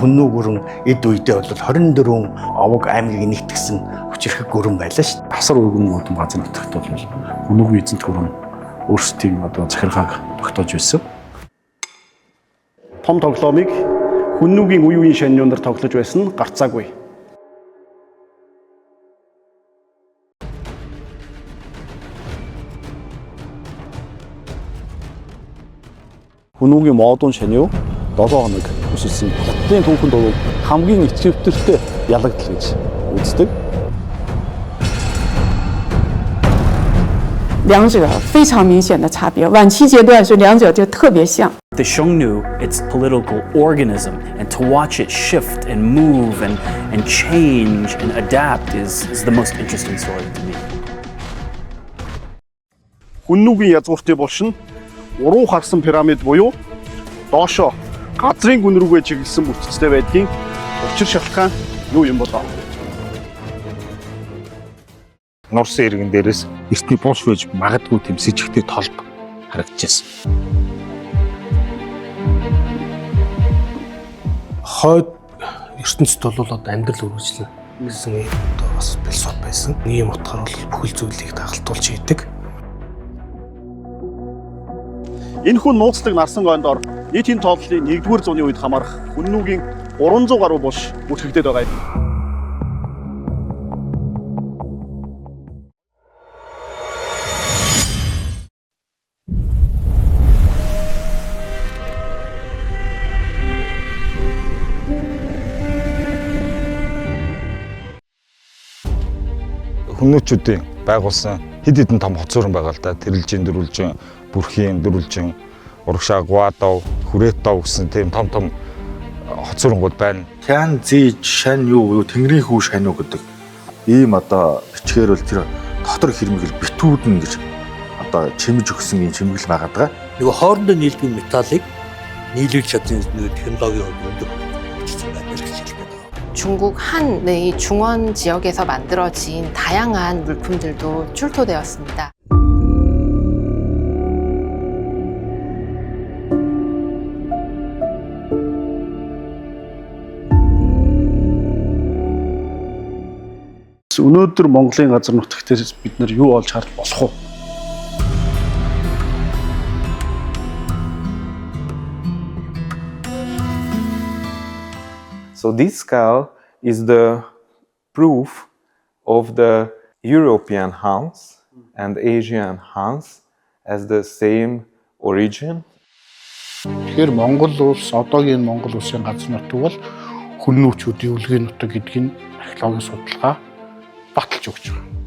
Хүннүү гүрэн эд үедээ бол 24 овог аймгийг нэгтгсэн хүчирхэг гүрэн байлаа шүү дээ. Асар өргөн модон газар нутагт бол Хүннүүгийн эзэнт гүрэн өөрсдийн захиргааг тогтоож байсан. Том тоглоомыг Хүннүүгийн үе үеийн шаньнуунд тоглож байсан нь гарцаагүй. Хүннүүгийн модон шаниу 7 хоног өссөн. Хятадын түүхэн дурыг хамгийн ичвэртэй ялагдал гэж үздэг. 两者非常明显的差别，晚期阶段是两者就特别像。 The Xiongnu, its political organism, and to watch it shift and move and change and adapt is the most interesting story to me. Хүннүүгийн язгууртын булш нь уруу харсан пирамид буюу доошо газрын гүн рүүгээ чиглэсэн бүтцтэй байдгийн учир шалтгаан юу юм болоо? Нурсан иргэн дээрээс эртний булш байж магадгүй тийм сэжигтэй толб харагдчихсан. Хойд ертөнцид бол амьдрал үргэлжлэн гэсэн бас философи байсан. Ийм утгаар бол бүхэл зүйлийг дагалдуулж хийдэг. Энэхүү нууцлаг нарсан гойндор нийтийн тооллын 1-р зууны үед хамаарх Хүннүүгийн 300 гаруй булш бүртгэгдээд байгаа юм. Хүннүүчүүдийн байгуулсан хэд хэдэн том хоцорон байгаа л да. Тэрэлжин, дөрвөлжин, бүрхийн, дөрвөлжин, урагшаа, гуадав, хүрээдав гэсэн тийм том хоцорнгууд байна. Тян зээж шань юу тэнгэрийн хүү шань уу гэдэг ийм бичгээр бол тэр дотор хэрмэгэл битүүдэн гэж чимж өгсөн юм чимгэл байгаад байгаа. Нөгөө хоорондоо нийлдэг металлыг нийлүүлж чадсан технологийн өндөр бичсэн байна гэж хэлдэг. 중국 한의 중원 지역에서 만들어진 다양한 물품들도 출토되었습니다. Өнөөдөр Монголын газар нутагтээс бид нар юу олж харж болох вэ? So this cow is the proof of the European hounds and Asian hounds as the same origin. Тэгэхээр Монгол улс одоогийн Монгол улсын газар нутаг бол Хүннүүчүүдийн үлгийн нутаг гэдгийг археологийн судалгаа баталж өгч байгаа.